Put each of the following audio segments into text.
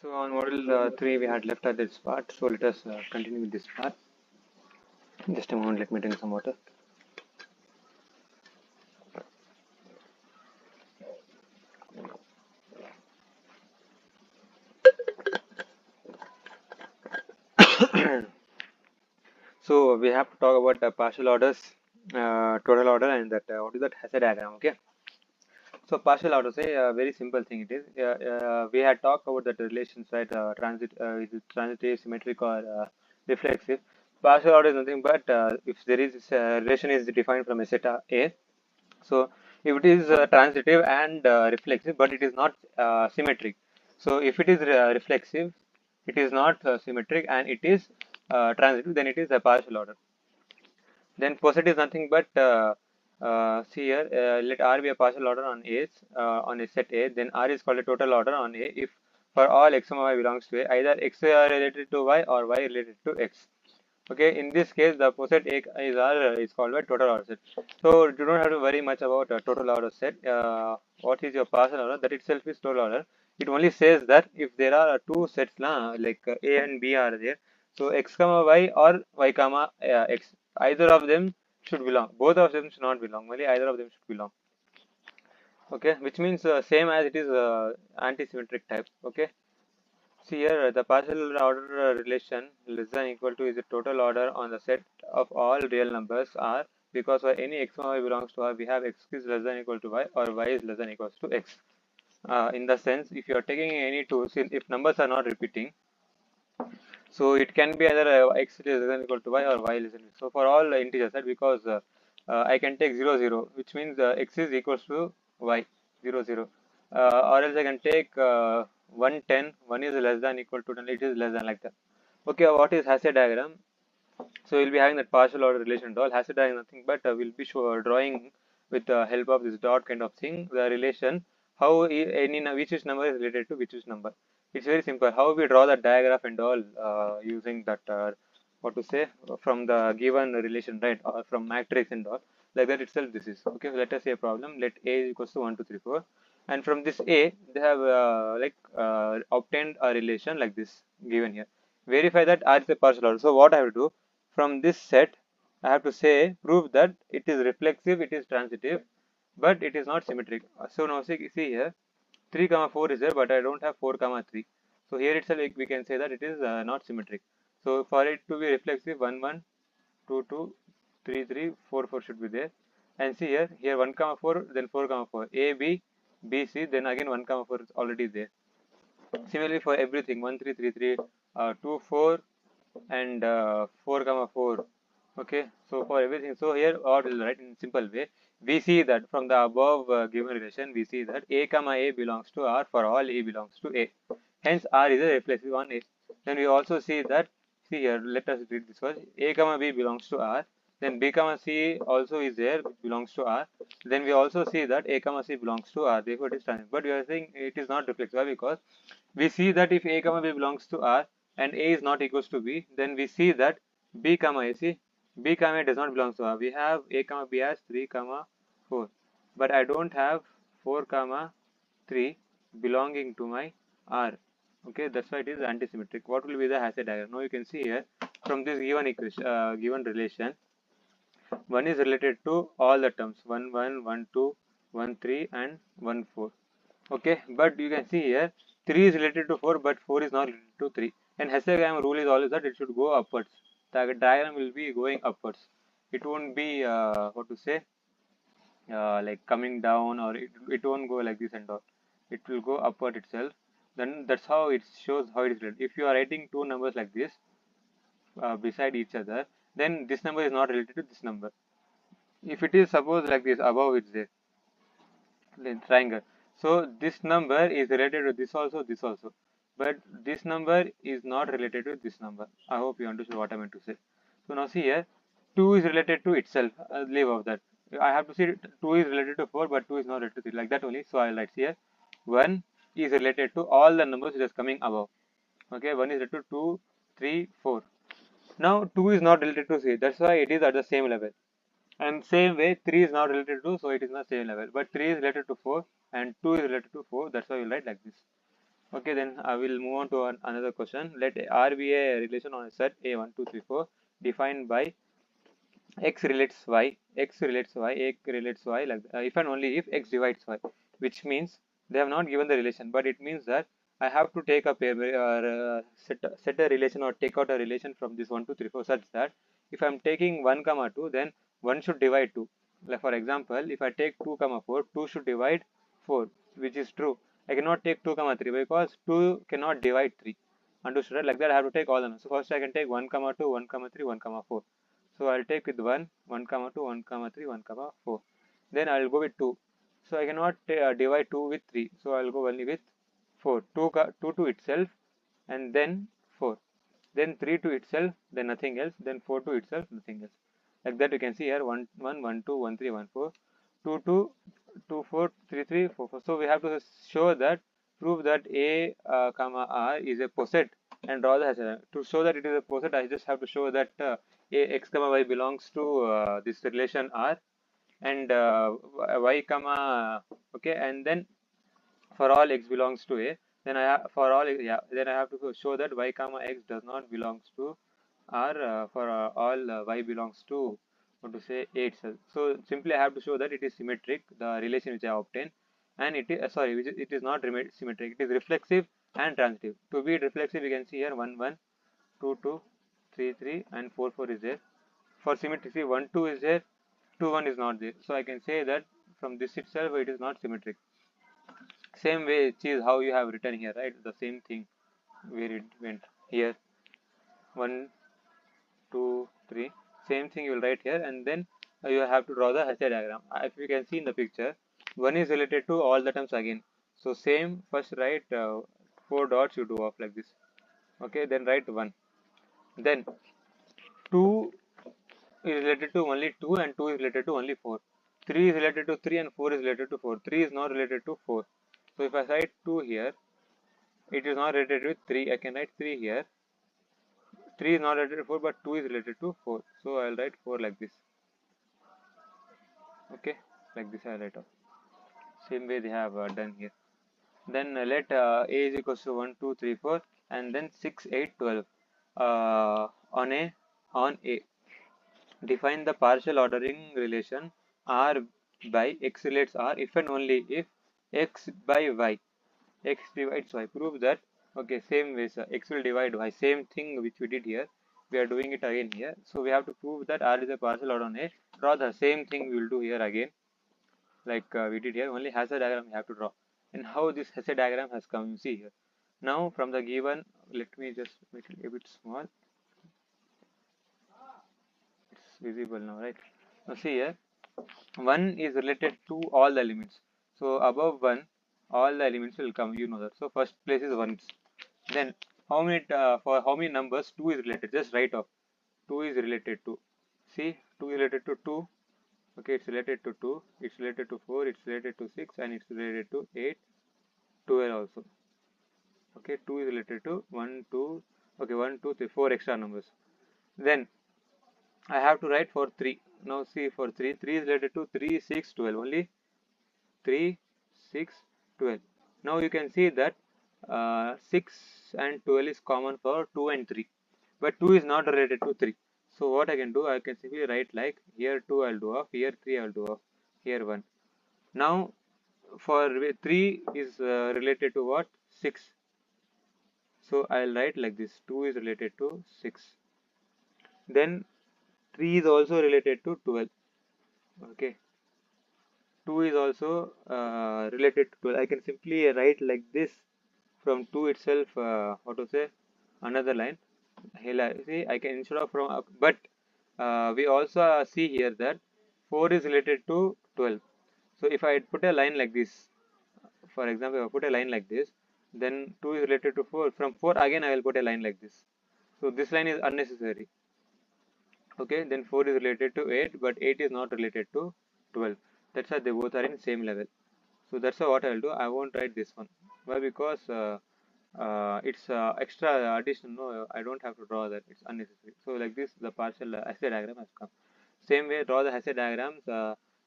So on model 3 we had left at this part, so let us continue with this part. Just a moment, let me drink some water. So we have to talk about partial orders, total order, and that what is that Hasse diagram. Okay. So partial orders, a very simple thing it is. We had talked about that relations, right? Is it transitive, symmetric, or reflexive? Partial order is nothing but if there is relation is defined from a set A. So if it is transitive and reflexive, but it is not symmetric. So if it is reflexive, it is not symmetric, and it is transitive, then it is a partial order. Then positive is nothing but see here, let R be a partial order on on a set A, then R is called a total order on A if for all x y belongs to A, either x are related to y or y related to x. Okay, in this case, the poset A is R is called by total order set. So you don't have to worry much about total order set. What is your partial order? That itself is total order. It only says that if there are two sets, like A and B are there, so x comma y or y comma x, either of them should belong. Both of them should not belong. Only either of them should belong. Okay, which means same as it is anti-symmetric type. Okay. See here, the partial order relation less than equal to is the total order on the set of all real numbers R, because for any x y belongs to R, we have x is less than equal to y or y is less than equals to x. In the sense, if you are taking any two, if numbers are not repeating, so it can be either x is less than equal to y or y less than equal. So for all integers, right, because I can take 0 0, which means x is equals to y 0 0, or else I can take 1 10, 1 is less than equal to 10, it is less than, like that. Okay, what is Hasse diagram? So we'll be having that partial order relation and all. Hasse diagram nothing but we'll be drawing with the help of this dot kind of thing the relation how any which is number is related to which is number. It's very simple. How we draw the diagram and all using that what to say from the given relation, right, or from matrix and all, like that itself. This is okay. Let us say a problem. Let A is equals to 1 2 3 4, and from this A they have obtained a relation like this given here. Verify that R is a partial order. So what I have to do? From this set, I have to say, prove that it is reflexive, it is transitive, but it is not symmetric. So now see here, 3 comma 4 is there, but I don't have 4 comma 3. So here itself we can say that it is not symmetric. So for it to be reflexive, 1 1, 2 2, 3 3, 4 4 should be there. And see here 1 comma 4, then 4 comma 4, A B B C, then again 1 comma 4 is already there. Similarly for everything, 1 3 3 3, 2 4, and 4 comma 4. Okay, so for everything, so here what is right in simple way, we see that from the above given relation, we see that A comma A belongs to R for all A belongs to A, hence R is a reflexive on A. Then we also see that, see here, let us read this first. A comma B belongs to R, then B comma C also is there, which belongs to R. Then we also see that A comma C belongs to R, therefore it is transitive. But we are saying it is not reflexive because we see that if A comma B belongs to R and A is not equals to B, then we see that B comma A, see, B comma A does not belong to R. We have A comma B as 3 comma 4, but I don't have 4 comma 3 belonging to my R. Okay, that's why it is antisymmetric. What will be the Hasse diagram? Now you can see here from this given equation, given relation, one is related to all the terms 1 1, 1 2, 1 3, and 1 4. Okay, but you can see here 3 is related to 4, but 4 is not related to 3. And Hasse diagram rule is always that it should go upwards. The diagram will be going upwards. It won't be what to say like coming down, or it won't go like this and all. It will go upward itself. Then that's how it shows how it is related. If you are writing two numbers like this beside each other, then this number is not related to this number. If it is suppose like this, above it's there, the triangle. So this number is related to this also, but this number is not related to this number. I hope you understood what I meant to say. So now see here, 2 is related to itself. Leave of that. I have to see 2 is related to 4, but 2 is not related to 3, like that only. So I'll write here 1 is related to all the numbers which is coming above. Okay, 1 is related to 2, 3, 4. Now 2 is not related to 3. That's why it is at the same level. And same way, 3 is not related to, so it is not same level. But 3 is related to 4 and 2 is related to 4. That's why we write like this. Okay, then I will move on to another question. Let R be a relation on a set A1, 2, 3, 4 defined by x relates y, x relates y, x relates y, like if and only if x divides y, which means they have not given the relation, but it means that I have to take a pair or set a relation or take out a relation from this 1, 2, 3, 4 such that if I'm taking 1 comma 2, then 1 should divide 2. Like for example, if I take 2 comma 4, 2 should divide 4, which is true. I cannot take 2 comma 3 because 2 cannot divide 3. Understood? Right? Like that I have to take all of them. So first I can take 1 comma 2, 1 comma 3, 1 comma 4. So I'll take with 1, 1 comma 2, 1 comma 3, 1 comma 4. Then I'll go with 2. So I cannot divide 2 with 3. So I'll go only with 4. 2 to itself and then 4. Then 3 to itself, then nothing else. Then 4 to itself, nothing else. Like that you can see here 1, 1, 1, 2, 1, 3, 1, 4. 2, 2, 2, 4, 3, 3, 4, 4. So we have to show that, prove that A comma R is a poset and draw the Hasse. To show that it is a poset, I just have to show that A x comma y belongs to this relation R and y comma okay, and then for all x belongs to A, then for all then I have to show that y comma x does not belongs to R for all y belongs to what to say A itself. So simply I have to show that it is symmetric, the relation which I obtain, and it is sorry, it is not symmetric. It is reflexive and transitive. To be reflexive, you can see here 1 1, 2 2, 3 3, and 4 4 is there. For symmetry, see 1 2 is there, 2 1 is not there. So I can say that from this itself it is not symmetric. Same way, which is how you have written here, right? The same thing where it went here 1 2 3, same thing you will write here, and then you have to draw the Hasse diagram. If you can see in the picture, 1 is related to all the terms again. So same, first write 4 dots, you do off like this. Okay, then write 1. Then 2 is related to only 2 and 2 is related to only 4. 3 is related to 3 and 4 is related to 4. 3 is not related to 4. So if I write 2 here, it is not related with 3. I can write 3 here. 3 is not related to 4, but 2 is related to 4. So I'll write 4 like this. Okay, like this I'll write off. Same way they have done here. Then let A is equals to 1, 2, 3, 4, and then 6, 8, 12 on A. Define the partial ordering relation R by X relates R if and only if X by Y, X divides Y. Prove that, okay, same way, sir. X will divide Y. Same thing which we did here. We are doing it again here. So we have to prove that R is a partial order on A. Draw the same thing we will do here again. Like we did here, only Hasse diagram we have to draw. And how this Hasse diagram has come, you see here. Now from the given, let me just make it a bit small. It's visible now, right? Now see here, 1 is related to all the elements. So above 1, all the elements will come, you know that. So first place is 1s. Then how many for how many numbers 2 is related? Just write off. 2 is related to. See, 2 is related to 2. Okay, it's related to 2. It's related to 4. It's related to 6, and it's related to 8, 12 also. Okay, 2 is related to 1, 2. Okay, 1, 2, 3, 4 extra numbers. Then I have to write for 3. Now see, for 3, 3 is related to 3, 6, 12. Only 3, 6, 12. Now you can see that 6 and 12 is common for 2 and 3. But 2 is not related to 3. So what I can do, I can simply write like here 2 I'll do off, here 3 I'll do off, here 1. Now for 3 is related to what? 6. So I'll write like this, 2 is related to 6. Then 3 is also related to 12. Okay. 2 is also related to 12. I can simply write like this from 2 itself, what to say, another line. See, I can instead of from, but we also see here that 4 is related to 12. So if I put a line like this, for example, if I put a line like this, then 2 is related to 4. From 4 again I will put a line like this. So this line is unnecessary. Okay, then 4 is related to 8, but 8 is not related to 12. That's why they both are in same level. So that's what I'll do. I won't write this one. Why? Because it's extra addition. No, I don't have to draw that. It's unnecessary. So like this, the partial Hasse diagram has come. Same way, draw the Hasse diagrams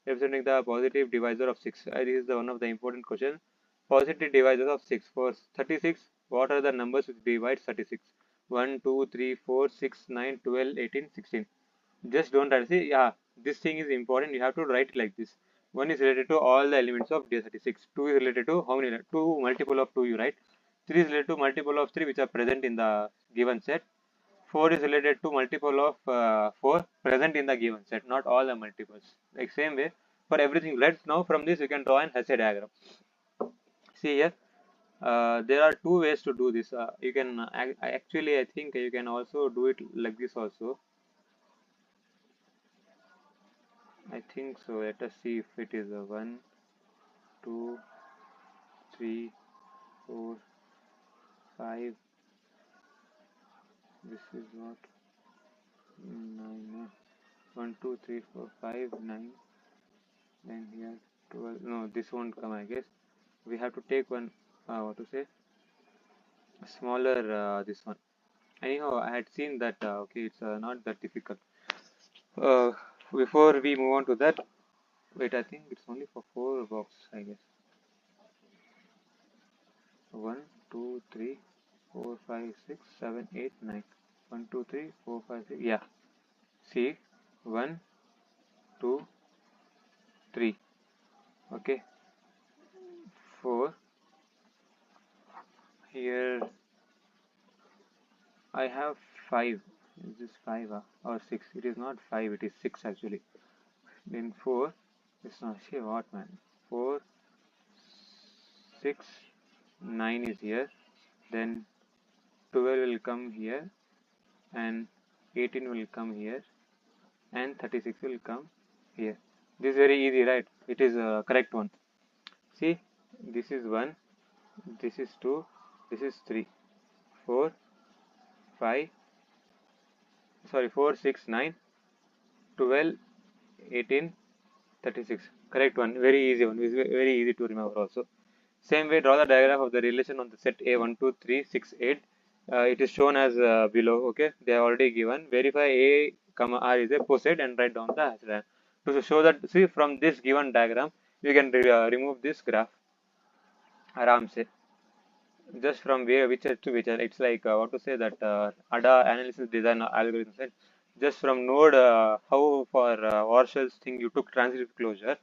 representing the positive divisor of 6. This is one of the important questions. positive divisors of 6. For 36, what are the numbers which divide 36? 1, 2, 3, 4, 6, 9, 12, 18, 16. Just don't write. See, yeah, this thing is important. You have to write it like this. 1 is related to all the elements of D36. 2 is related to how many? 2 multiple of 2 you write. 3 is related to multiple of 3 which are present in the given set. 4 is related to multiple of 4 present in the given set, not all the multiples. Like same way for everything. Let's now from this you can draw an Hasse diagram. See here, there are two ways to do this. You can actually, I think you can also do it like this also. I think so. Let us see if it is a 1, 2, 3, 4, 5. This is not 9. No. 1, 2, 3, 4, 5, 9. Then here 12. No, this won't come, I guess. We have to take one, what to say, smaller, this one. Anyhow, I had seen that, okay, it's not that difficult. Uh, Before we move on to that, wait, I think it's only for 4 box, I guess. 1, 2, 3, 4, 5, 6, 7, 8, 9. 1, 2, 3, 4, 5, 6. Yeah. See, 1, 2, 3. Okay. 4. Here I have 5. Is this 5 or 6? It is not 5, it is 6 actually. Then 4. It's not, see what man. 4, 6, 9 is here. Then 12 will come here. And 18 will come here. And 36 will come here. This is very easy, right? It is a correct one. See, this is 1, this is 2, this is 3, 4, 5, sorry, 4, 6, 9, 12, 18, 36. Correct one. Very easy one. It's very easy to remember also. Same way, draw the diagram of the relation on the set A 1, 2, 3, 6, 8. It is shown as below. Okay, they are already given. Verify A, comma R is a poset and write down the diagram. To show that, see from this given diagram, you can remove this graph. Aram se. Just from where which to which, it's like what to say that ADA analysis design algorithm said, just from node how for Warshall's thing you took transitive closure,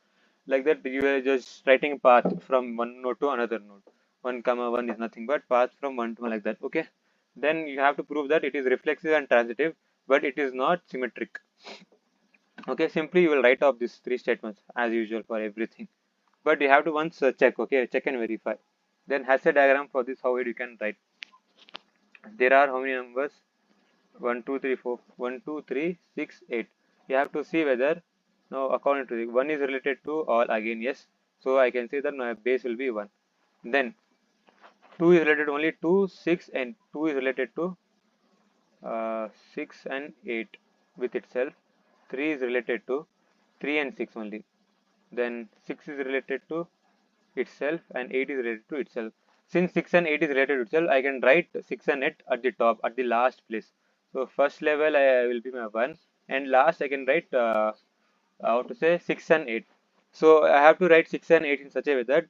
like that you are just writing path from one node to another node. 1 comma 1 is nothing but path from 1 to 1 like that. Okay, then you have to prove that it is reflexive and transitive, but it is not symmetric. Okay, simply you will write off these 3 statements as usual for everything, but you have to once check. Okay, check and verify. Then has a diagram for this how you can write. There are how many numbers? 1, 2, 3, 4. 1, 2, 3, 6, 8. You have to see whether, now according to the 1 is related to all again, yes. So I can say that my base will be 1. Then 2 is related only to 6 and 2 is related to 6 and 8 with itself. 3 is related to 3 and 6 only. Then 6 is related to itself and 8 is related to itself. Since 6 and 8 is related to itself, I can write 6 and 8 at the top, at the last place. So first level will be my 1 and last I can write how to say 6 and 8. So I have to write 6 and 8 in such a way that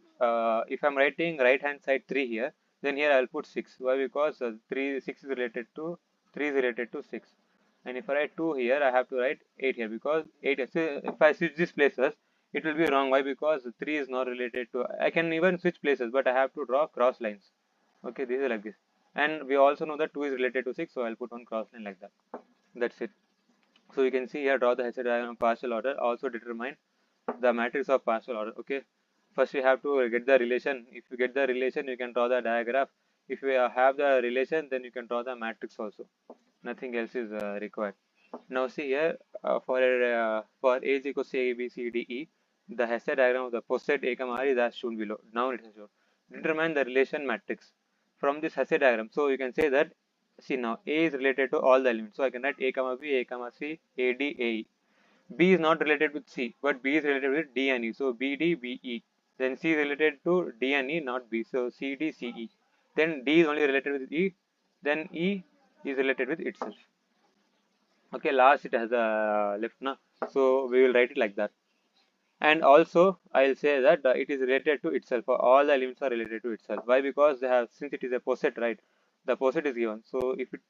if I'm writing right hand side 3 here, then here I'll put 6. Why? Because 6 is related to 3 is related to 6. And if I write 2 here, I have to write 8 here because 8, so if I switch these places, it will be wrong. Why? Because 3 is not related to, I can even switch places, but I have to draw cross lines. Okay, this is like this. And we also know that 2 is related to 6, so I'll put one cross line like that. That's it. So you can see here, draw the Hasse diagram of partial order, also determine the matrix of partial order. Okay, first we have to get the relation. If you get the relation, you can draw the diagram. If you have the relation, then you can draw the matrix also. Nothing else is required. Now see here, for A is equals to A, B, C, D, E, the Hasse diagram of the poset A, R is as shown below. Now it is shown. Determine the relation matrix from this Hasse diagram. So you can say that, see now A is related to all the elements. So I can write A, B, A, C, A, D, A, E. B is not related with C, but B is related with D and E. So B, D, B, E. Then C is related to D and E, not B. So C, D, C, E. Then D is only related with E. Then E is related with itself. Okay, last it has a left now. So we will write it like that. And also I'll say that it is related to itself. All the elements are related to itself. Why? Because they have, since it is a poset, right? The poset is given. So if it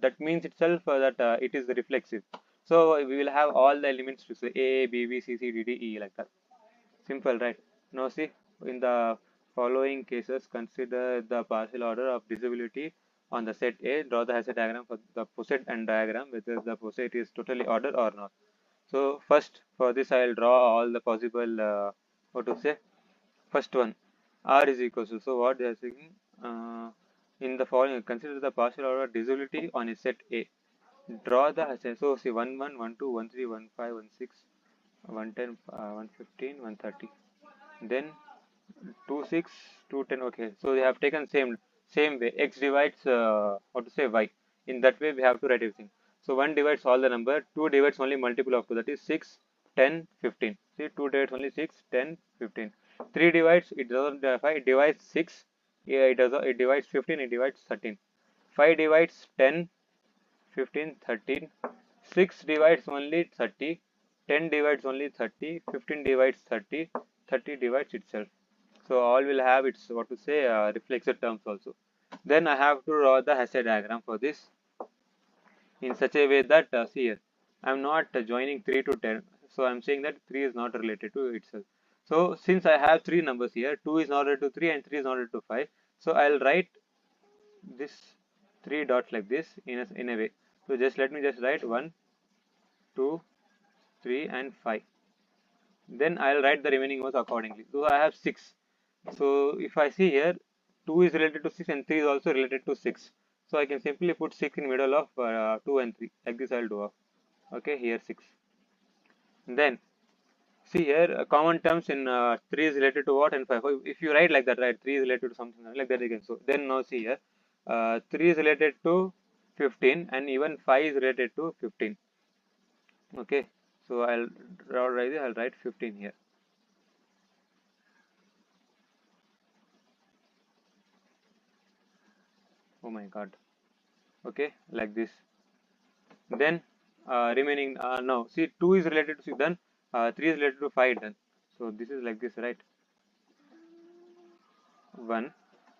that means itself that it is reflexive. So we will have all the elements to say A, B, B, C, C, D, D, E, like that. Simple, right? Now see, in the following cases, consider the partial order of divisibility on the set A. Draw the Hasse diagram for the poset and diagram whether the poset is totally ordered or not. So first, for this I will draw all the possible what to say. First one, R is equals to, so what they are saying, in the following, consider the partial order of divisibility on a set A. Draw the Hasse. So see, 1 1 1 2 1 3 1 5 1 6 110 115 130. Then 2 6 2 10. Okay, so we have taken same way. X divides what to say, y. In that way we have to write everything. So 1 divides all the number, 2 divides only multiple of 2, that is 6 10 15. See, 2 divides only 6 10 15. 3 divides, it doesn't 5, it divides 6, yeah, it divides 15, it divides 13. 5 divides 10 15 13. 6 divides only 30, 10 divides only 30, 15 divides 30, 30 divides itself. So all will have its what to say reflexive terms also. Then I have to draw the Hasse diagram for this in such a way that see here, I am not joining 3 to 10. So I am saying that 3 is not related to itself. So since I have three numbers here, 2 is not related to 3 and 3 is not related to 5. So I'll write this three dots like this in a way. So just let me just write 1, 2, 3 and 5. Then I'll write the remaining ones accordingly. So I have 6. So if I see here, 2 is related to 6 and 3 is also related to 6. So I can simply put 6 in middle of 2 and 3. Like this I'll do. Okay, here 6. Then see here, common terms in 3 is related to what and 5. If you write like that, right, 3 is related to something like that again. So then now see here, 3 is related to 15 and even 5 is related to 15. Okay, so I'll write 15 here. Oh my god. Okay, like this. Then remaining now see, 2 is related to 6, then 3 is related to 5, then so this is like this, right? 1.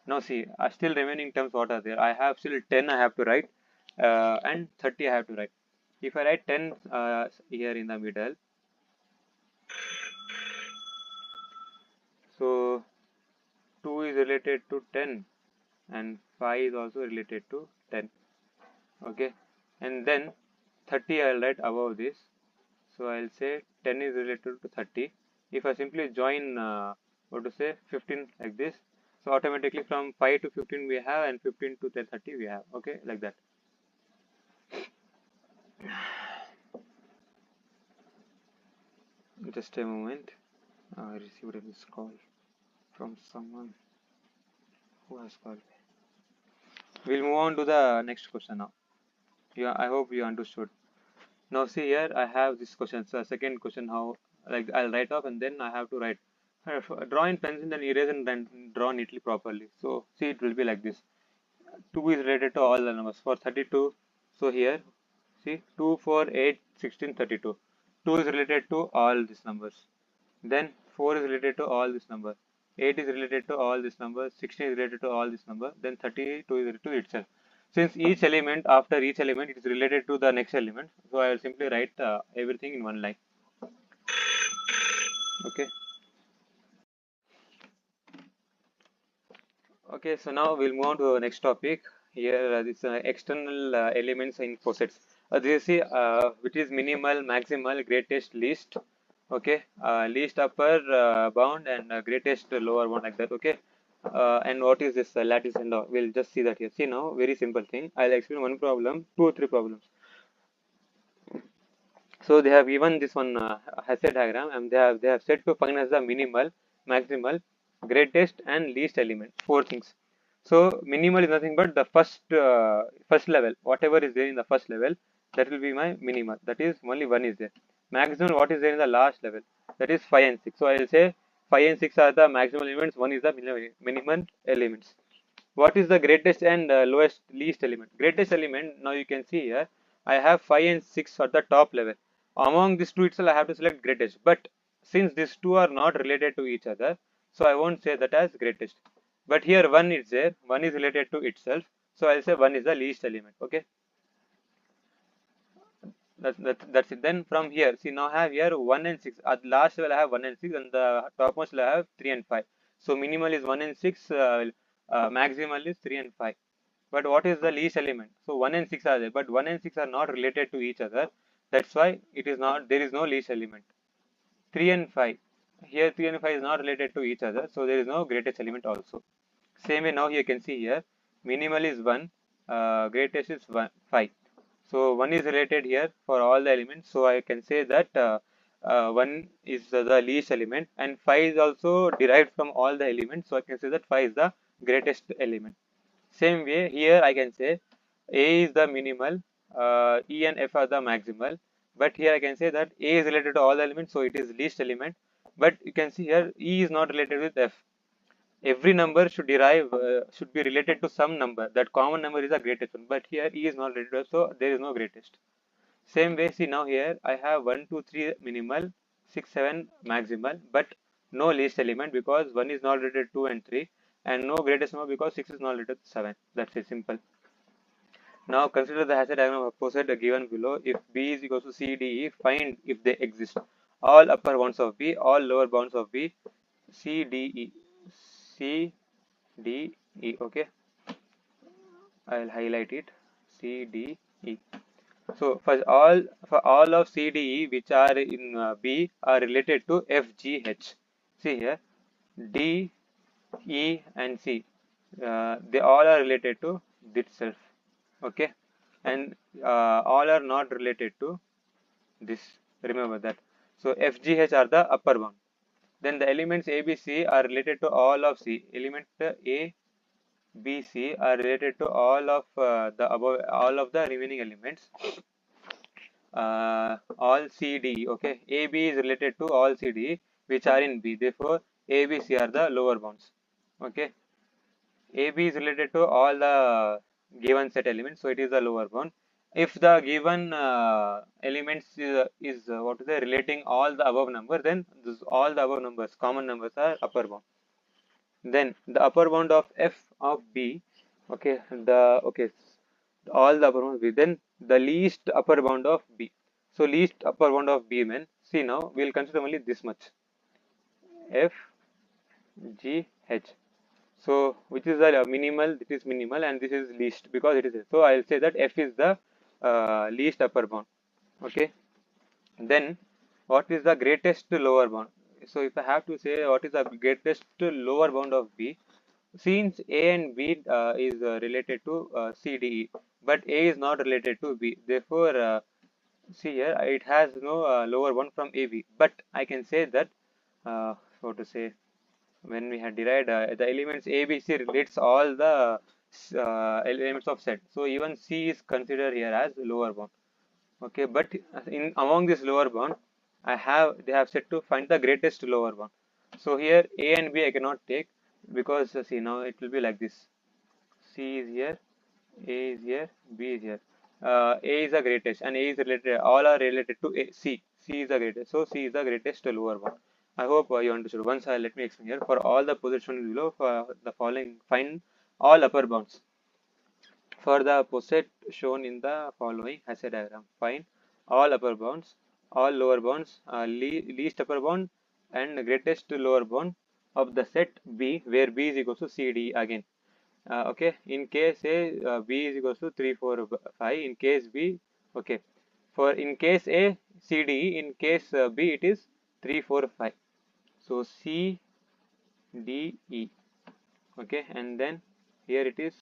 Now see, still remaining terms what are there? I have still 10 I have to write, and 30 I have to write. If I write 10 here in the middle, so 2 is related to 10 and 5 is also related to 10. Okay, and then 30 I'll write above this. So I'll say 10 is related to 30. If I simply join what to say 15 like this, so automatically from 5 to 15 we have and 15 to 30 we have. Okay, like that. Just a moment. I received a missed call from someone who has called me. We'll move on to the next question now. Yeah, I hope you understood. Now see here, I have this question. So second question, how, like I'll write off and then I have to write. Draw in pencil, then erase and then draw neatly properly. So see, it will be like this. 2 is related to all the numbers for 32. So here, see 2, 4, 8, 16, 32. 2 is related to all these numbers. Then 4 is related to all this number. 8 is related to all this number. 16 is related to all this number. Then 32 is related to itself. Since each element, after each element, it is related to the next element. So I will simply write everything in one line. Okay. Okay, so now we'll move on to the next topic. Here, this external elements in posets. This is which is minimal, maximal, greatest, least. Okay, least upper bound and greatest lower bound, like that. Okay, and what is this lattice and all? We'll just see that here. See now, very simple thing. I'll explain one problem, two or three problems. So they have given this one Hasse diagram, and they have said to find as the minimal, maximal, greatest, and least element. Four things. So minimal is nothing but the first level. Whatever is there in the first level, that will be my minimal. That is only one is there. Maximum, what is there in the last level? That is 5 and 6. So I will say 5 and 6 are the maximum elements. One is the minimum elements. What is the greatest and lowest least element? Greatest element, now you can see here, I have 5 and 6 at the top level. Among these two itself, I have to select greatest. But since these two are not related to each other, so I won't say that as greatest. But here one is there, one is related to itself, so I'll say one is the least element. Okay, that's it. Then from here, see, now I have here 1 and 6. At last level I have 1 and 6, and the topmost level I have 3 and 5. So minimal is 1 and 6, maximal is 3 and 5. But what is the least element? So 1 and 6 are there, but 1 and 6 are not related to each other. That's why it is not, there is no least element. 3 and 5. Here 3 and 5 is not related to each other, so there is no greatest element also. Same way now you can see here, minimal is 1, greatest is 5. So 1 is related here for all the elements, so I can say that 1 is the least element, and 5 is also derived from all the elements, so I can say that 5 is the greatest element. Same way here I can say A is the minimal, E and F are the maximal, but here I can say that A is related to all the elements, so it is least element. But you can see here E is not related with F. Every number should derive, should be related to some number. That common number is the greatest one, but here E is not related to F, so there is no greatest. Same way, see now here I have 1, 2, 3 minimal, 6, 7 maximal, but no least element because 1 is not related to 2 and 3, and no greatest number because 6 is not related to 7. That's it, simple. Now consider the Hasse diagram of poset given below. If B is equal to C, D, E, find if they exist. All upper bounds of B, all lower bounds of B, C, D, E, C, D, E. Okay, I'll highlight it. C, D, E. So for all of C, D, E which are in B are related to F, G, H. See here, D, E, and C. They all are related to itself. Okay, and all are not related to this. Remember that. So F, G, H are the upper bound. Then the elements A, B, C are related to all of C. Element A, B, C are related to all of the above, all of the remaining elements. All C, D. Okay, A, B is related to all C, D which are in B. Therefore, A, B, C are the lower bounds. Okay, AB is related to all the given set elements, so it is the lower bound. If the given elements is what is the relating all the above number, then all the above numbers, common numbers, are upper bound. Then the upper bound of F of B, okay, all the upper bound of B. Then the least upper bound of B. So least upper bound of B means, see now we will consider only this much, F, G, H. So which is the minimal? It is minimal, and this is least because it is. So I'll say that F is the least upper bound. Okay. Then what is the greatest lower bound? So if I have to say what is the greatest lower bound of B, since A and B is related to C, D, E, but A is not related to B. Therefore, see here it has no lower bound from AB. But I can say that what to say, when we had derived the elements A, B, C relates all the elements of set. So even C is considered here as lower bound. Okay, but in among this lower bound, they have said to find the greatest lower bound. So here A and B I cannot take because see now it will be like this. C is here, A is here, B is here. A is the greatest and A is related. All are related to A, C. C is the greatest. So C is the greatest lower bound. I hope you understood. Once let me explain here. For all the positions below, for the following, find all upper bounds. For the poset shown in the following Hasse diagram, find all upper bounds, all lower bounds, least upper bound, and greatest lower bound of the set B, where B is equal to C, D again. Okay, in case A, B is equals to 3, 4, 5. In case B, okay, for in case A, C, D. In case B, it is 3, 4, 5. So C, D, E. Okay, and then here it is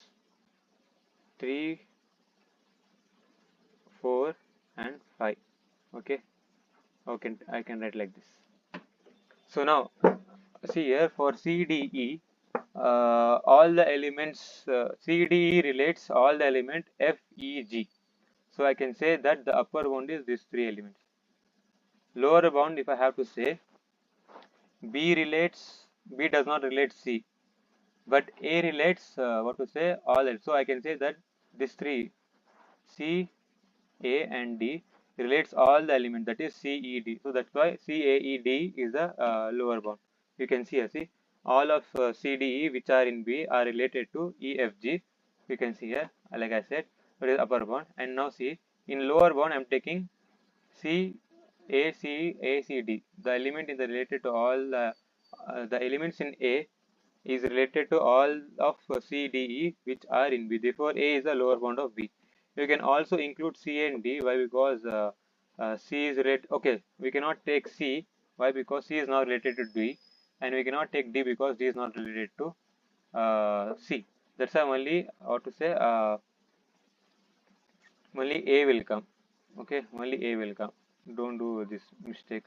3, 4, and 5. Okay, okay, I can write like this. So now see here for C, D, E, all the elements C, D, E relates all the element F, E, G. So I can say that the upper bound is these three elements. Lower bound, if I have to say, B does not relate C, but A relates what to say all that. So I can say that these three, C, A, and D, relates all the elements, that is C, E, D. So that's why C, A, E, D is the lower bound. You can see all of C, D, E which are in B are related to E, F, G. You can see here, like I said, it is upper bound. And now see, in lower bound, I'm taking C, A, C, A, C, D. The element is related to all the elements in A is related to all of C, D, E which are in B. Therefore, A is the lower bound of B. You can also include C and D. Why? Because C is related. Okay, we cannot take C. Why? Because C is not related to D, and we cannot take D because D is not related to C. That's why only, how to say, only A will come. Okay, only A will come. Don't do this mistake.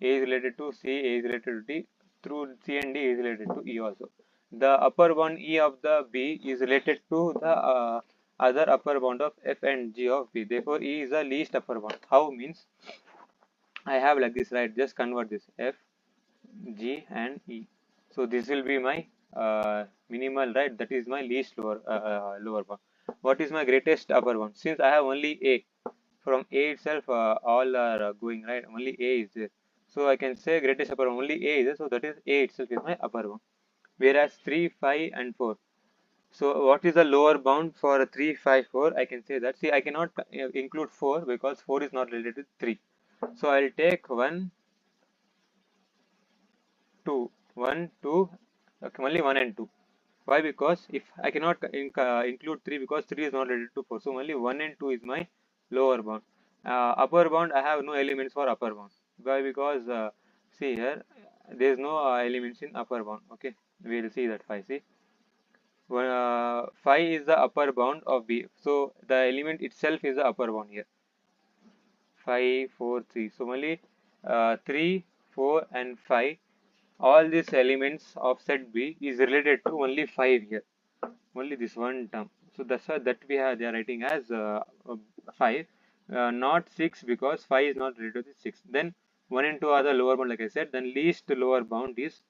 A is related to C, A is related to D. Through C and D is related to E also. The upper bound E of the B is related to the other upper bound of F and G of B. Therefore, E is the least upper bound. How means? I have like this, right? Just convert this F, G and E. So this will be my minimal, right? That is my least lower bound. What is my greatest upper bound? Since I have only A, from A itself, all are going, right? Only A is there. So I can say greatest upper bound, only A is there. So that is A itself is my upper bound. Whereas 3, 5 and 4. So what is the lower bound for 3, 5, 4? I can say that. See, I cannot include 4 because 4 is not related to 3. So I'll take 1, 2, 1, 2, okay, only 1 and 2. Why? Because if I cannot include 3 because 3 is not related to 4. So only 1 and 2 is my lower bound. Upper bound, I have no elements for upper bound. Why? Because see here, there is no elements in upper bound. Okay, we will see that 5. See, 5 is the upper bound of B. So the element itself is the upper bound here. 5, 4, 3. So only 3, 4 and 5. All these elements of set B is related to only 5 here. Only this one term. So that's why that we are they are writing as 5, not 6 because 5 is not related to 6. Then 1 and 2 are the lower bound, like I said. Then least lower bound is,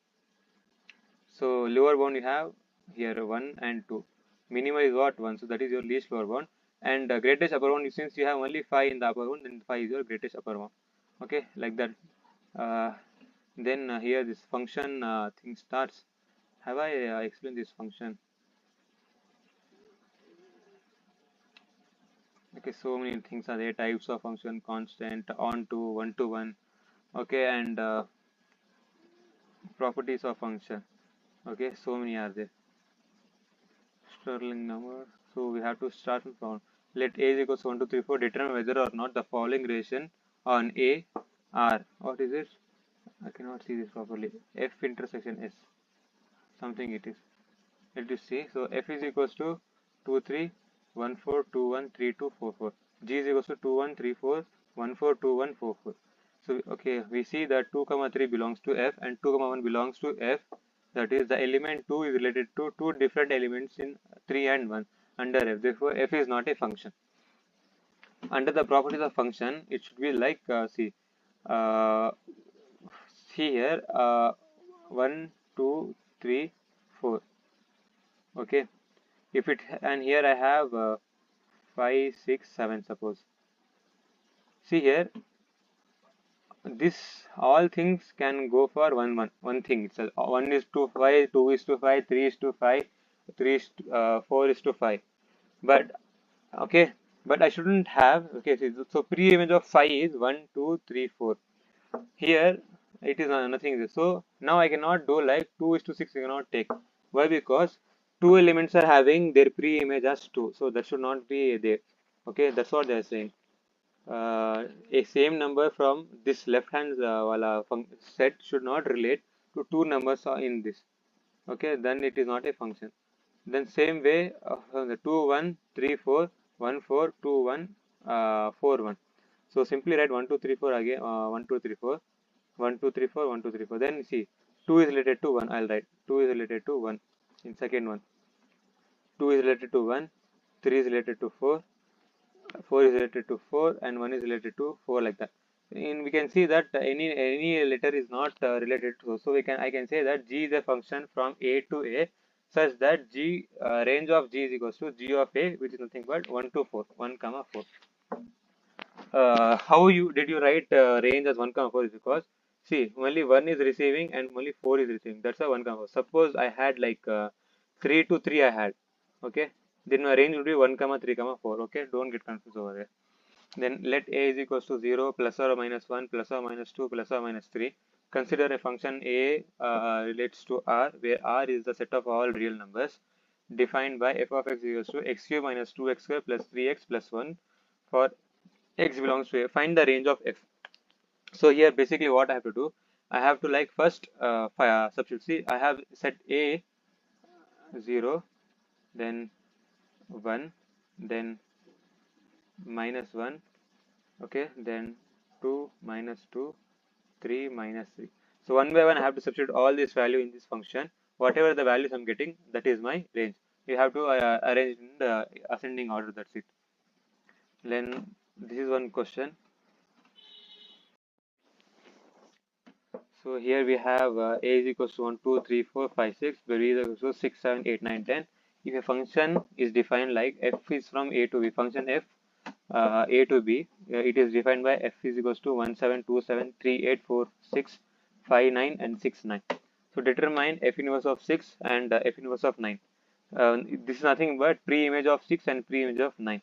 so lower bound you have here 1 and 2. Minimum is what? 1. So that is your least lower bound. And greatest upper bound, since you have only 5 in the upper bound, then 5 is your greatest upper bound. Okay, like that. Uh, then here this function thing starts. Have I explained this function? Okay, so many things are there. Types of function, constant, on to, one to one. Okay, and properties of function. Okay, so many are there. Sterling number. So we have to start from, let A is equals to 1, 2, 3, 4. Determine whether or not the following relation on A are. What is it? I cannot see this properly. F intersection S. Something it is. Let us see. So F is equals to 2, 3, 1, 4, 2, 1, 3, 2, 4, 4. G is equals to 2, 1, 3, 4, 1, 4, 2, 1, 4, 4. So okay, we see that 2, 3 belongs to F and 2, 1 belongs to F. That is, the element 2 is related to two different elements in 3 and 1 under F. Therefore, F is not a function. Under the properties of function, it should be like uh, see here 1, 2, 3, 4. Okay, if it, and here I have 5, 6, 7, suppose. See here, this all things can go for one thing itself. 1 is to 5, 2 is to 5, 3 is to 5, 3 is to, 4 is to 5. But okay, but I shouldn't have. Okay, so pre-image of 5 is 1, 2, 3, 4. Here it is nothing. So now I cannot do like 2 is to 6. I cannot take. Why? Because two elements are having their pre-image as 2. So that should not be there. Okay, that's what they are saying. A same number from this left hand set should not relate to two numbers in this. Okay, then it is not a function. Then same way from the 2, 1, 3, 4, 1, 4, 2, 1, 4, 1. So simply write 1, 2, 3, 4 again, 1, 2, 3, 4, 1, 2, 3, 4, 1, 2, 3, 4. Then see, 2 is related to 1. I'll write 2 is related to 1 in second one. 2 is related to 1, 3 is related to 4, 4 is related to 4, and 1 is related to 4, like that. We can see that any letter is not related to, so I can say that G is a function from A to A such that G range of G is equals to G of A, which is nothing but 1 to 4, 1 comma 4. how you did you write range as 1 comma 4 is because see only 1 is receiving and only 4 is receiving. That's a 1 comma 4. Suppose I had like 3 to 3 I had. Okay. Then my range would be 1 comma 3 comma 4. Okay. Don't get confused over there. Then let a is equals to 0 plus or minus 1 plus or minus 2 plus or minus 3. Consider a function a relates to r where r is the set of all real numbers defined by f of x equals to x cube minus 2x square plus 3x plus 1 for x belongs to a. Find the range of f. So here basically what I have to do, I have to like first substitute. See, I have set a 0, then 1, then minus 1, okay, then 2 minus 2, 3 minus 3. So one by one I have to substitute all this value in this function. Whatever the values I'm getting, that is my range. You have to arrange in the ascending order, that's it. Then this is one question. So here we have a is equals to 1, 2, 3, 4, 5, 6, but b is equals to 6, 7, 8, 9, 10. If a function is defined like f is from a to b, function f a to b, it is defined by f is equals to 1, 7, 2, 7, 3, 8, 4, 6, 5, 9, and 6, 9. So determine f inverse of 6 and f inverse of 9. This is nothing but pre-image of 6 and pre-image of 9.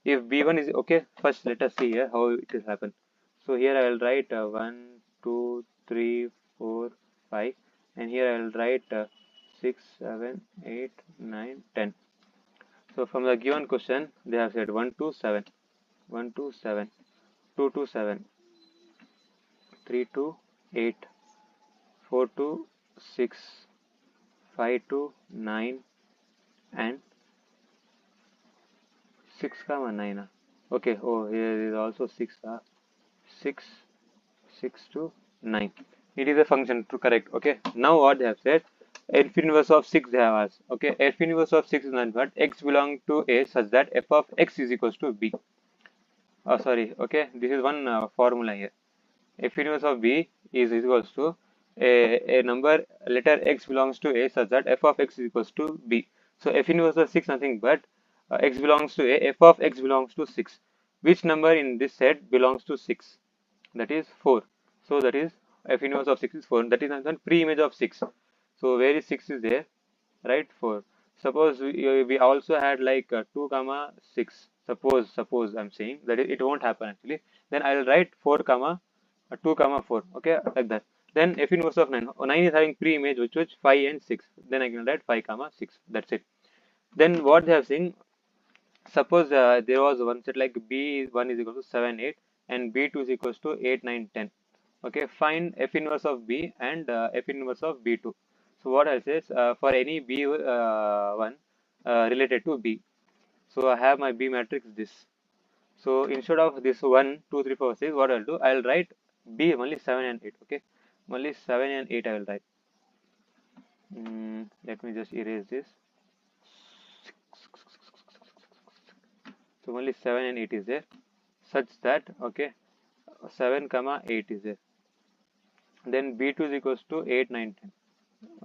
If b1 is okay, first let us see here how it will happen. So here I will write 1, 2, 3, 4, 5, and here I will write 6, 7, 8, 9, 10. So from the given question, they have said 1 to 7, 1 to 7, 2 to 7, 3 to 8, 4 to 6, 5 to 9, and 6 comma 9. Okay, oh, here is also 6, 6, 6 to 9. It is a function to correct. Okay, now what they have said, f inverse of 6 they have asked. Okay, f inverse of 6 is nothing but x belong to a such that f of x is equals to b. Oh, sorry. Okay, this is one formula here. F inverse of b is equals to a number letter x belongs to a such that f of x is equals to b. So f inverse of 6 nothing but x belongs to a, f of x belongs to 6. Which number in this set belongs to 6? That is 4. So that is f inverse of 6 is 4. That is another pre-image of 6. So where is 6 is there? Right, 4. Suppose we also had like 2 comma 6. Suppose I'm saying that it won't happen actually. Then I'll write 4 comma 2 comma 4. Okay, like that. Then f inverse of 9. 9 is having pre-image which 5 and 6. Then I can write 5 comma 6. That's it. Then what they have seen, suppose there was one set like b1 is equal to 7, 8 and b2 is equals to 8, 9, 10. Okay, find f inverse of b and f inverse of b2. So what I say is for any b1 related to b. So I have my b matrix this. So instead of this 1, 2, 3, 4, 6, what I'll do, I'll write b only 7 and 8. Okay, only 7 and 8 I will write. Let me just erase this. So only 7 and 8 is there, such that okay 7 comma 8 is there. Then b2 is equals to 8, 9, 10.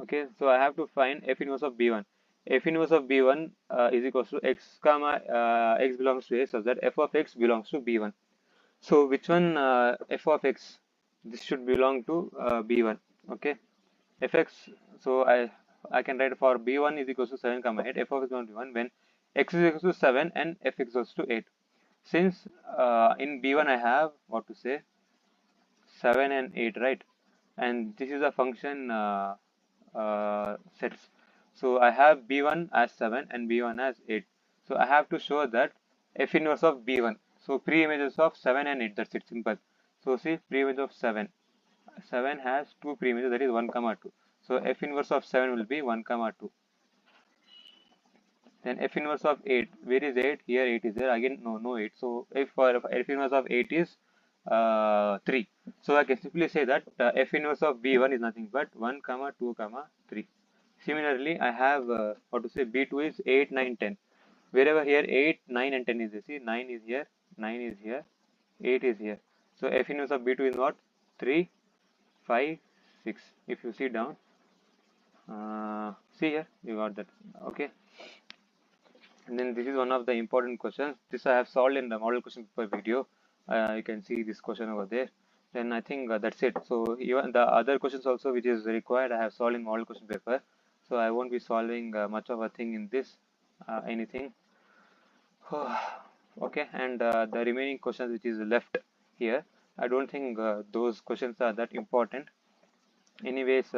Okay, so I have to find f inverse of b1. F inverse of b1 is equals to x comma x belongs to a such that f of x belongs to b1. So which one f of x? This should belong to b1. Okay, fx. So I can write for b1 is equals to 7 comma 8. F of x belongs to b1 when x is equals to 7 and f is equals to 8. Since in b1 I have what to say 7 and 8, right? And this is a function sets. So I have b1 as 7 and b1 as 8. So I have to show that f inverse of b1. So pre-images of 7 and 8, that's it, simple. So see, pre-image of 7. 7 has two pre-images, that is 1 comma 2. So f inverse of 7 will be 1 comma 2. Then f inverse of 8, where is 8? Here 8 is there, again no 8. So if for f inverse of 8 is 3. So I can simply say that f inverse of b1 is nothing but 1 comma 2 comma 3. Similarly, I have what to say b2 is 8, 9, 10. Wherever here 8, 9 and 10 is there. See, 9 is here, 9 is here, 8 is here. So f inverse of b2 is what? 3, 5, 6. If you see down, see here, you got that. Okay. And then this is one of the important questions. This I have solved in the model question paper video. You can see this question over there. Then I think that's it. So even the other questions also which is required, I have solved in model question paper. So I won't be solving much of a thing in this anything. Okay, and the remaining questions which is left here, I don't think those questions are that important. Anyways,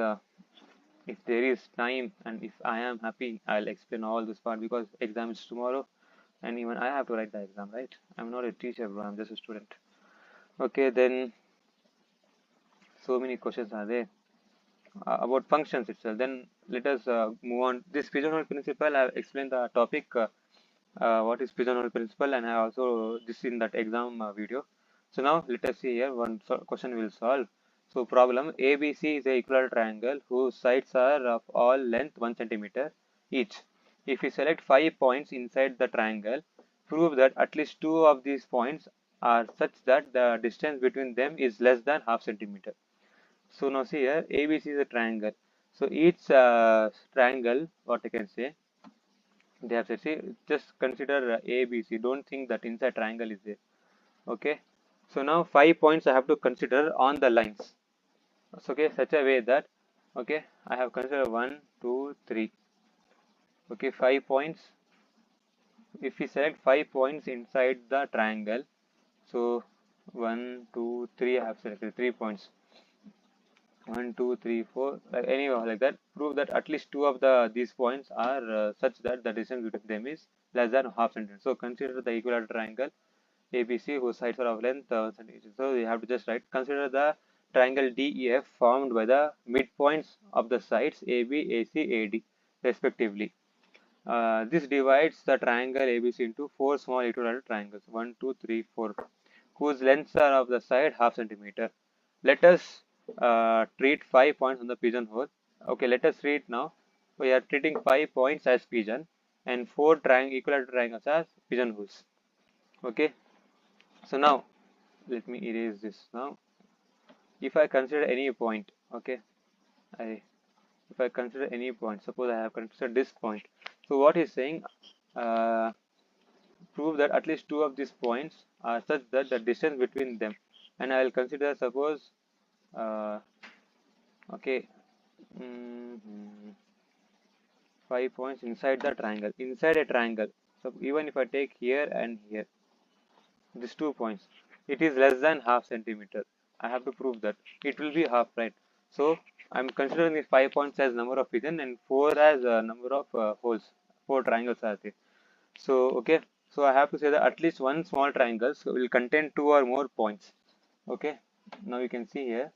if there is time and if I am happy, I'll explain all this part because exam is tomorrow and even I have to write the exam, right? I'm not a teacher, bro. I'm just a student. Okay, then so many questions are there about functions itself. Then let us move on. This pigeonhole principle, I've explained the topic. What is pigeonhole principle, and I also this in that exam video. So now let us see here one question we will solve. So problem ABC is a equilateral triangle whose sides are of all length 1 centimeter each. If we select 5 points inside the triangle, prove that at least 2 of these points are such that the distance between them is less than half centimeter. So now see here ABC is a triangle. So each triangle, what I can say, they have said, see, just consider A, B, C. Don't think that inside triangle is there. Okay. So now 5 points I have to consider on the lines. So, okay, such a way that, okay, I have considered 1, 2, 3. Okay, 5 points. If we select 5 points inside the triangle, so 1, 2, 3, I have selected 3 points. 1, 2, 3, 4, like anyway, like that. Prove that at least 2 of these points are such that the distance between them is less than half centimeter. So consider the equilateral triangle ABC whose sides are of length 1 centimeter. So you have to just write. Consider the triangle DEF formed by the midpoints of the sides AB, AC, AD respectively. This divides the triangle ABC into 4 small equilateral triangles 1, 2, 3, 4, whose lengths are of the side half centimeter. Let us treat 5 points on the pigeonhole. Okay, let us read now. We are treating 5 points as pigeon and 4 equilateral triangles as pigeonholes. Okay, so now let me erase this now. If I consider any point, okay, if I consider any point, suppose I have considered this point. So what is saying? Uh, Prove that at least 2 of these points are such that the distance between them, and I will consider suppose, uh, okay, mm, 5 points inside the triangle, inside a triangle. So even if I take here and here, these 2 points, it is less than half centimeter. I have to prove that it will be half, right? So I'm considering these 5 points as number of pigeon and 4 as number of holes. 4 triangles are there. So okay, so I have to say that at least one small triangle will contain 2 or more points. Okay, now you can see here.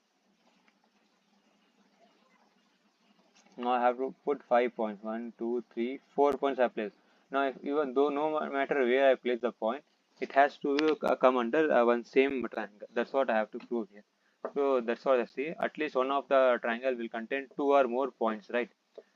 Now I have to put 5 points. 1, 2, 3, 4 points I place. Now even though no matter where I place the point, it has to come under one same triangle. That's what I have to prove here. So that's what I see. At least one of the triangle will contain 2 or more points, right?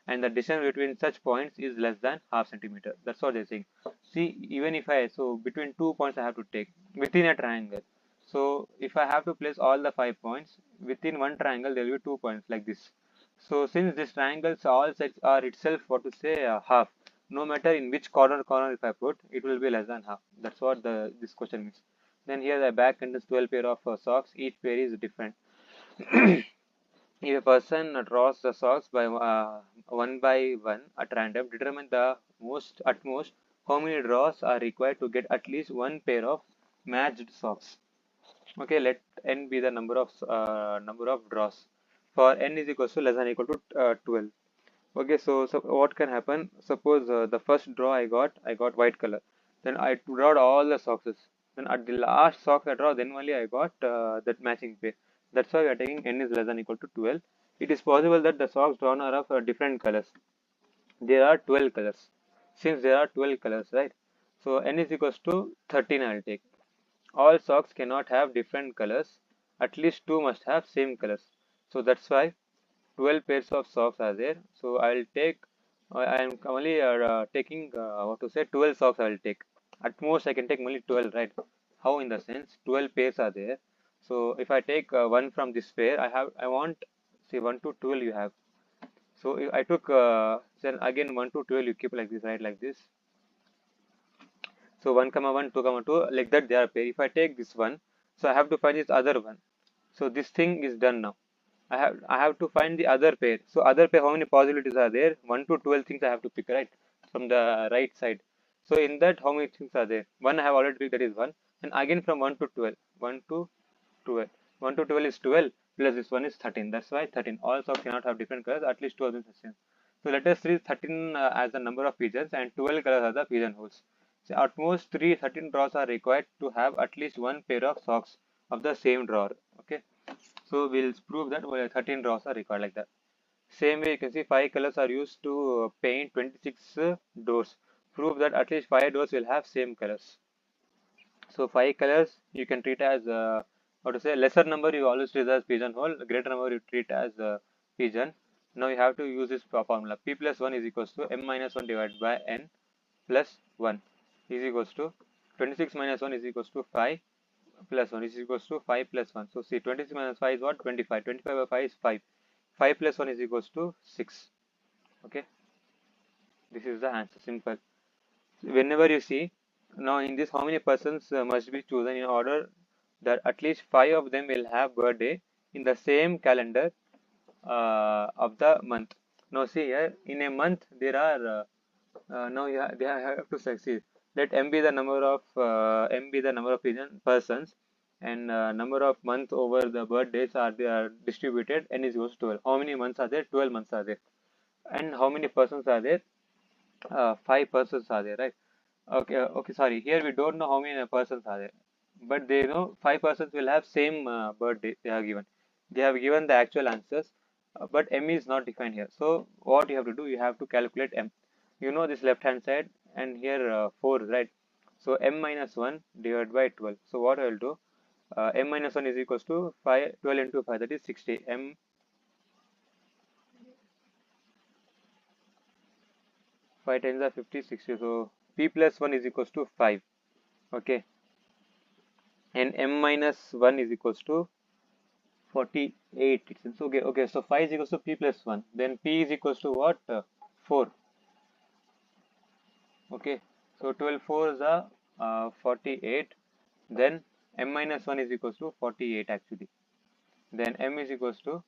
And the distance between such points is less than half centimeter. That's what they're saying. See, even if so between 2 points I have to take within a triangle. So if I have to place all the 5 points within one triangle, there will be 2 points like this. So since these triangles all sides are itself what to say half, no matter in which corner if I put, it will be less than half. That's what this question means. Then here the back contains 12 pair of socks. Each pair is different. If a person draws the socks one by one at random, determine the at most how many draws are required to get at least one pair of matched socks. Okay, let n be the number of draws. For n is equal to less than equal to 12. Okay, so what can happen? Suppose the first draw I got white color. Then I drawed all the socks. Then at the last socks I draw, then only I got that matching pair. That's why we are taking n is less than equal to 12. It is possible that the socks drawn are of different colors. There are 12 colors. Since there are 12 colors, right? So n is equals to 13 I'll take. All socks cannot have different colors. At least two must have same colors. So that's why 12 pairs of socks are there. So I'll take, I am only taking, what to say, 12 socks I'll take. At most I can take only 12, right? How in the sense, 12 pairs are there. So if I take one from this pair, I want, say 1 to 12 you have. So if I took, then again 1 to 12 you keep like this, right? Like this. So 1 comma 1, 2 comma 2, like that they are pair. If I take this one, So I have to find this other one. So this thing is done now. I have to find the other pair. So other pair, how many possibilities are there? 1 to 12 things I have to pick, right, from the right side. So in that, how many things are there? One I have already picked, that is 1. And again from 1 to 12. 1 to 12. 1 to 12 is 12 plus this one is 13. That's why 13. All socks cannot have different colors. At least two of them are same. So let us treat 13 as the number of pigeons and 12 colors are the pigeonholes. So at most 13 draws are required to have at least one pair of socks of the same drawer. Okay. So we'll prove that 13 draws are required like that. Same way you can see 5 colors are used to paint 26 doors. Prove that at least 5 doors will have same colors. So 5 colors you can treat as how to say, lesser number you always treat as pigeonhole, greater number you treat as pigeon. Now you have to use this formula. P plus 1 is equals to m minus 1 divided by n plus 1 is equals to 26 minus 1 is equals to 5 plus 1 is equals to 5 plus 1. So see, 26 minus 5 is what? 25. 25 by 5 is 5. 5 plus 1 is equals to 6. Okay. This is the answer. Simple. Whenever you see, now in this, how many persons must be chosen in order that at least 5 of them will have birthday in the same calendar of the month. Now see here, in a month there are now they have to succeed. Let m be the number of persons, and number of months over the birthdays are they are distributed. N is equals to 12. How many months are there? 12 months are there. And how many persons are there? 5 persons are there, right? Okay, sorry. Here we don't know how many persons are there, but they know 5 persons will have same birthday they have given. They have given the actual answers, but m is not defined here. So what you have to do, you have to calculate m. You know this left hand side, and here 4, right? So m minus 1 divided by 12. So what I will do, m minus 1 is equals to 12 into 5, that is 60. M 5 times are 50, 60. So p plus 1 is equals to 5. Okay. And m minus 1 is equals to 48. It's okay. So 5 is equals to p plus 1. Then p is equals to what? 4. Okay. So 12 4 is 48. Then m minus 1 is equals to 48 actually. Then m is equals to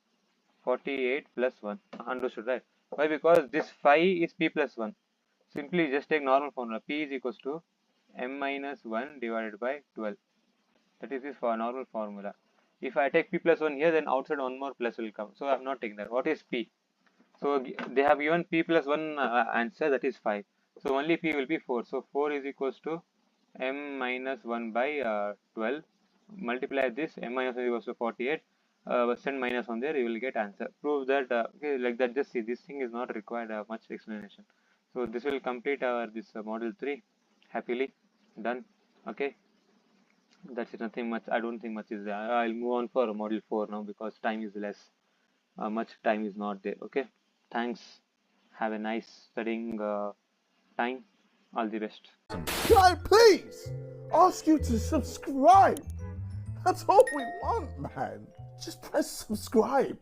48 plus 1. Understood, right? Why? Because this 5 is p plus 1. Simply just take normal formula. P is equals to m minus 1 divided by 12. That is this for normal formula. If I take p plus 1 here, then outside one more plus will come. So I am not taking that. What is p? So they have given p plus 1 answer, that is 5. So only p will be 4. So 4 is equals to m minus 1 by 12. Multiply this, m minus 1 is equals to 48. Send minus 1 there, you will get answer. Prove that, okay, like that. Just see, this thing is not required much explanation. So this will complete our this model 3 happily done. Okay. That's it, nothing much. I don't think much is there. I'll move on for module 4 now because time is less. Much time is not there. Okay. Thanks. Have a nice studying time. All the best. Can I please ask you to subscribe? That's all we want, man. Just press subscribe.